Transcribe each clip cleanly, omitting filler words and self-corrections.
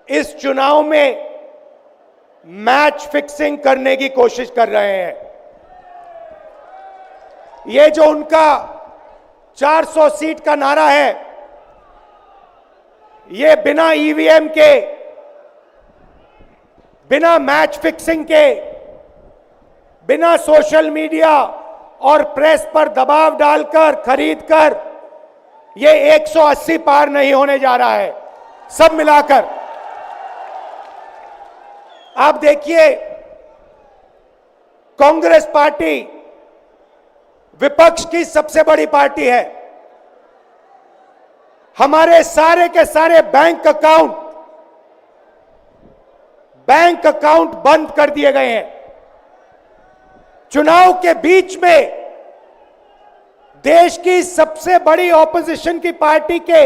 इस चुनाव में मैच फिक्सिंग करने की कोशिश कर रहे हैं। ये जो उनका 400 सीट का नारा है, ये बिना ईवीएम के, बिना मैच फिक्सिंग के, बिना सोशल मीडिया और प्रेस पर दबाव डालकर खरीदकर ये 180 पार नहीं होने जा रहा है। सब मिलाकर आप देखिए, कांग्रेस पार्टी विपक्ष की सबसे बड़ी पार्टी है। हमारे सारे के सारे बैंक अकाउंट बंद कर दिए गए हैं। चुनाव के बीच में देश की सबसे बड़ी ऑपोजिशन की पार्टी के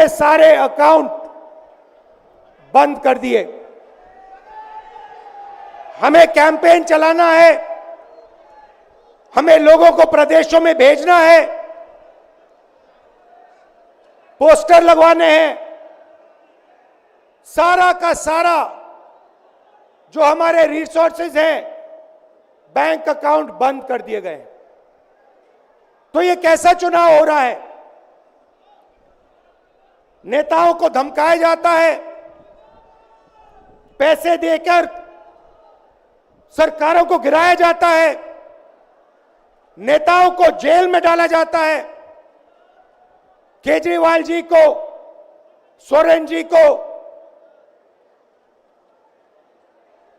सारे अकाउंट बंद कर दिए। हमें कैंपेन चलाना है, हमें लोगों को प्रदेशों में भेजना है, पोस्टर लगवाने हैं। सारा का सारा जो हमारे रिसोर्सेज हैं, बैंक अकाउंट बंद कर दिए गए। तो ये कैसा चुनाव हो रहा है? नेताओं को धमकाया जाता है, पैसे देकर सरकारों को गिराया जाता है, नेताओं को जेल में डाला जाता है। केजरीवाल जी को, सोरेन जी को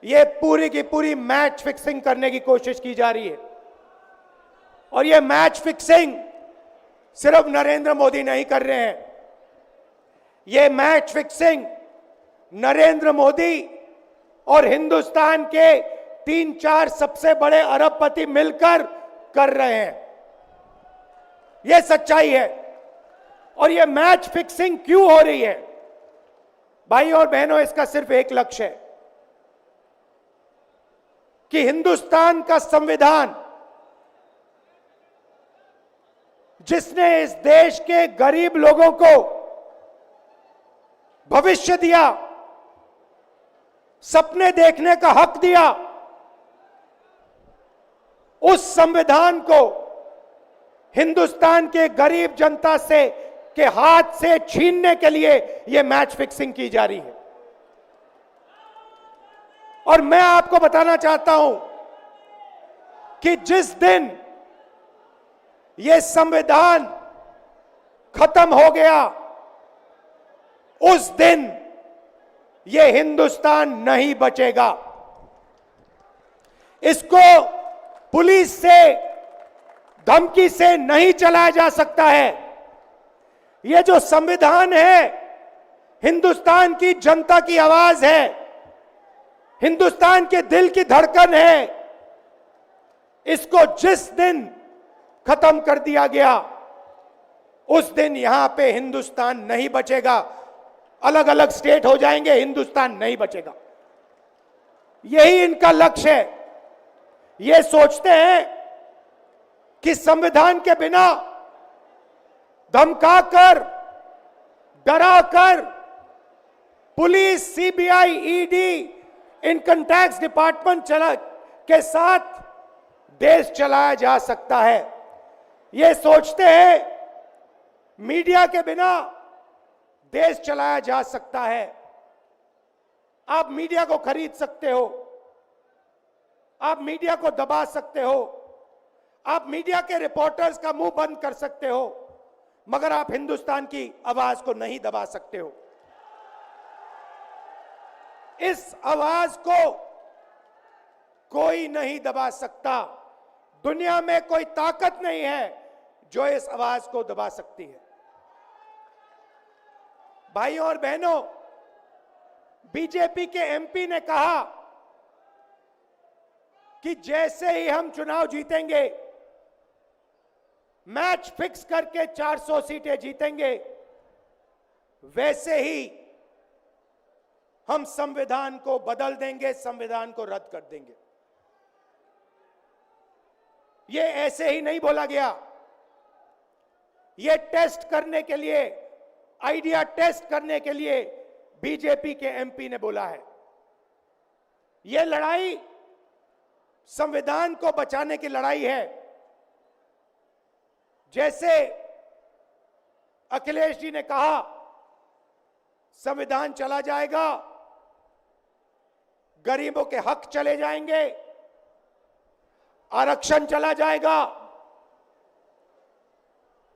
ये पूरी की पूरी मैच फिक्सिंग करने की कोशिश की जा रही है। और ये मैच फिक्सिंग सिर्फ नरेंद्र मोदी नहीं कर रहे हैं, ये मैच फिक्सिंग नरेंद्र मोदी और हिंदुस्तान के 3-4 सबसे बड़े अरबपति मिलकर कर रहे हैं। यह सच्चाई है। और यह मैच फिक्सिंग क्यों हो रही है? भाइयों और बहनों, इसका सिर्फ एक लक्ष्य है कि हिंदुस्तान का संविधान, जिसने इस देश के गरीब लोगों को भविष्य दिया, सपने देखने का हक दिया, उस संविधान को हिंदुस्तान के गरीब जनता से के हाथ से छीनने के लिए यह मैच फिक्सिंग की जा रही है। और मैं आपको बताना चाहता हूं कि जिस दिन यह संविधान खत्म हो गया, उस दिन यह हिंदुस्तान नहीं बचेगा। इसको पुलिस से, धमकी से नहीं चलाया जा सकता है। यह जो संविधान है, हिंदुस्तान की जनता की आवाज है, हिंदुस्तान के दिल की धड़कन है। इसको जिस दिन खत्म कर दिया गया, उस दिन यहां पे हिंदुस्तान नहीं बचेगा। अलग अलग स्टेट हो जाएंगे, हिंदुस्तान नहीं बचेगा। यही इनका लक्ष्य है। ये सोचते हैं कि संविधान के बिना धमकाकर, डराकर police, CBI, ED, income tax department के साथ देश चलाया जा सकता है। ये सोचते हैं मीडिया के बिना देश चलाया जा सकता है। आप मीडिया को खरीद सकते हो, आप मीडिया को दबा सकते हो, आप मीडिया के रिपोर्टर्स का मुंह बंद कर सकते हो, मगर आप हिंदुस्तान की आवाज को नहीं दबा सकते हो। इस आवाज को कोई नहीं दबा सकता। दुनिया में कोई ताकत नहीं है जो इस आवाज को दबा सकती है। भाइयों और बहनों, बीजेपी के एमपी ने कहा कि जैसे ही हम चुनाव जीतेंगे, मैच फिक्स करके 400 सीटें जीतेंगे, वैसे ही हम संविधान को बदल देंगे, संविधान को रद्द कर देंगे। यह ऐसे ही नहीं बोला गया। यह टेस्ट करने के लिए आइडिया टेस्ट करने के लिए बीजेपी के एमपी ने बोला है। यह लड़ाई संविधान को बचाने की लड़ाई है। जैसे अखिलेश जी ने कहा, संविधान चला जाएगा, गरीबों के हक चले जाएंगे, आरक्षण चला जाएगा,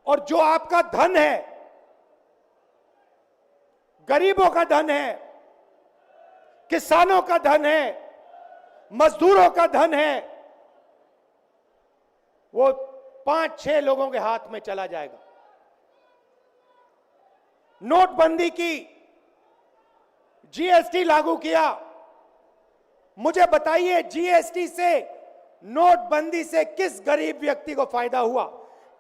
और जो आपका धन है, गरीबों का धन है, किसानों का धन है, मजदूरों का धन है, वो 5-6 लोगों के हाथ में चला जाएगा। नोटबंदी की, जीएसटी लागू किया। मुझे बताइए, जीएसटी से, नोटबंदी से किस गरीब व्यक्ति को फायदा हुआ?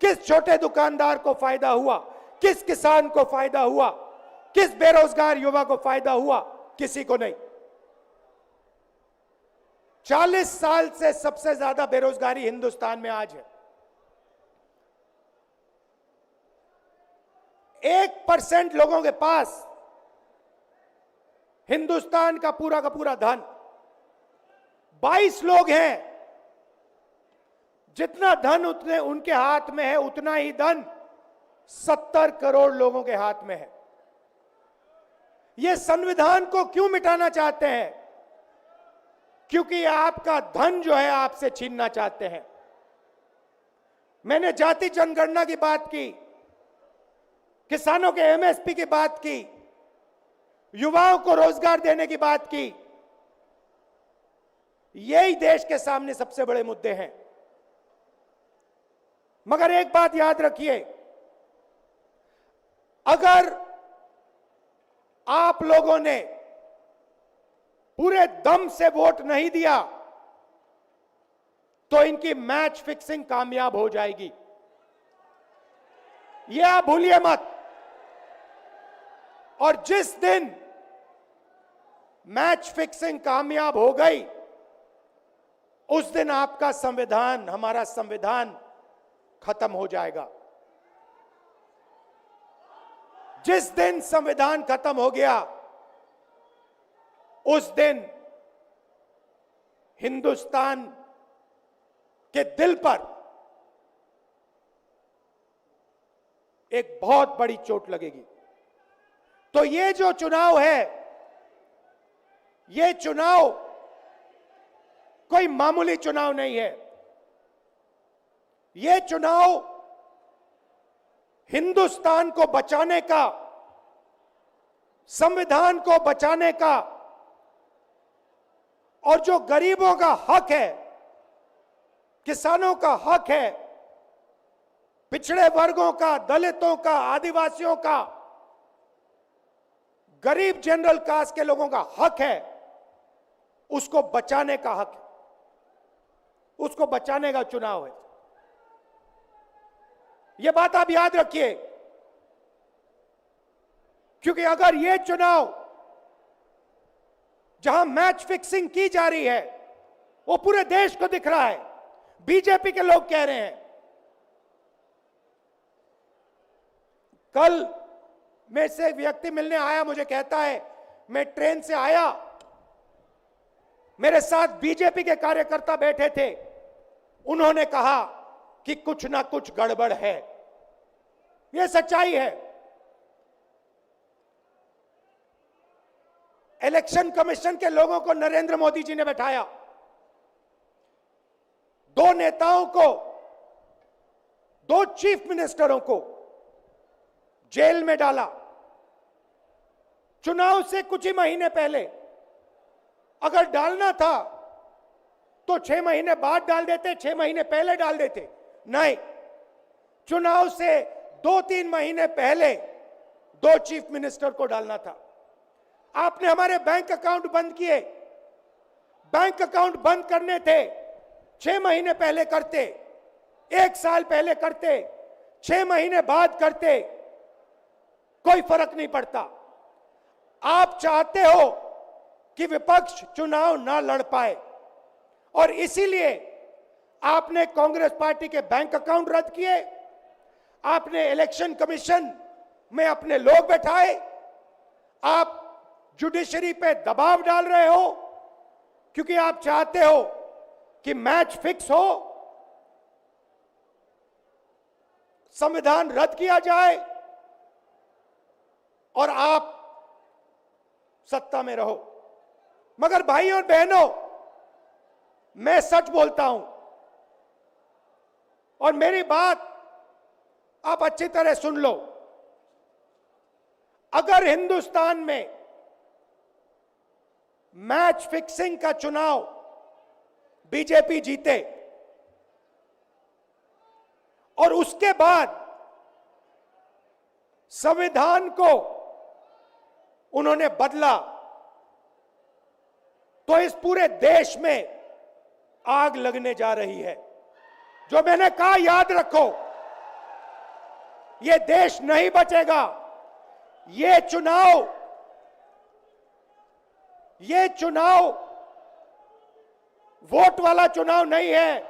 किस छोटे दुकानदार को फायदा हुआ? किस किसान को फायदा हुआ? किस बेरोजगार युवा को फायदा हुआ? किसी को नहीं। 40 साल से सबसे ज्यादा बेरोजगारी हिंदुस्तान में आज है। 1% लोगों के पास हिंदुस्तान का पूरा धन, 22 लोग हैं, जितना धन उतने उनके हाथ में है, उतना ही धन 70 करोड़ लोगों के हाथ में है। ये संविधान को क्यों मिटाना चाहते हैं? क्योंकि आपका धन जो है आपसे छीनना चाहते हैं। मैंने जाति जनगणना की बात की, किसानों के एमएसपी की बात की, युवाओं को रोजगार देने की बात की। यही देश के सामने सबसे बड़े मुद्दे हैं। मगर एक बात याद रखिए, अगर आप लोगों ने पूरे दम से वोट नहीं दिया तो इनकी मैच फिक्सिंग कामयाब हो जाएगी। यह आप भूलिए मत। और जिस दिन मैच फिक्सिंग कामयाब हो गई, उस दिन आपका संविधान, हमारा संविधान खत्म हो जाएगा। जिस दिन संविधान खत्म हो गया, उस दिन हिंदुस्तान के दिल पर एक बहुत बड़ी चोट लगेगी। तो ये जो चुनाव है, ये चुनाव कोई मामूली चुनाव नहीं है। ये चुनाव हिंदुस्तान को बचाने का, संविधान को बचाने का, और जो गरीबों का हक है, किसानों का हक है, पिछड़े वर्गों का, दलितों का, आदिवासियों का, गरीब जनरल कास्ट के लोगों का हक है, उसको बचाने का हक है, उसको बचाने का चुनाव है। यह बात आप याद रखिए, क्योंकि अगर यह चुनाव जहां मैच फिक्सिंग की जा रही है, वो पूरे देश को दिख रहा है, बीजेपी के लोग कह रहे हैं। कल में से एक व्यक्ति मिलने आया, मुझे कहता है, मैं ट्रेन से आया, मेरे साथ बीजेपी के कार्यकर्ता बैठे थे, उन्होंने कहा कि कुछ ना कुछ गड़बड़ है। यह सच्चाई है। इलेक्शन कमीशन के लोगों को नरेंद्र मोदी जी ने बैठाया, 2 नेताओं को, 2 चीफ मिनिस्टरों को जेल में डाला। चुनाव से कुछ ही महीने पहले अगर डालना था तो 6 महीने बाद डाल देते, 6 महीने पहले डाल देते। नहीं, चुनाव से 2-3 महीने पहले 2 चीफ मिनिस्टर को डालना था। आपने हमारे बैंक अकाउंट बंद किए। बैंक अकाउंट बंद करने थे, 6 महीने पहले करते, 1 साल पहले करते, 6 महीने बाद करते, कोई फर्क नहीं पड़ता। आप चाहते हो कि विपक्ष चुनाव ना लड़ पाए, और इसीलिए आपने कांग्रेस पार्टी के बैंक अकाउंट रद्द किए, आपने इलेक्शन कमीशन में अपने लोग बैठाए, आप जुडिशरी पे दबाव डाल रहे हो क्योंकि आप चाहते हो कि मैच फिक्स हो, संविधान रद्द किया जाए और आप सत्ता में रहो। मगर भाइयों और बहनों, मैं सच बोलता हूं और मेरी बात आप अच्छी तरह सुन लो। अगर हिंदुस्तान में मैच फिक्सिंग का चुनाव बीजेपी जीते और उसके बाद संविधान को उन्होंने बदला, तो इस पूरे देश में आग लगने जा रही है। जो मैंने कहा याद रखो, यह देश नहीं बचेगा। ये चुनाव वोट वाला चुनाव नहीं है।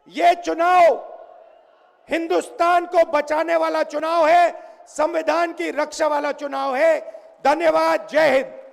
यह चुनाव हिंदुस्तान को बचाने वाला चुनाव है, संविधान की रक्षा वाला चुनाव है। धन्यवाद। जय हिंद।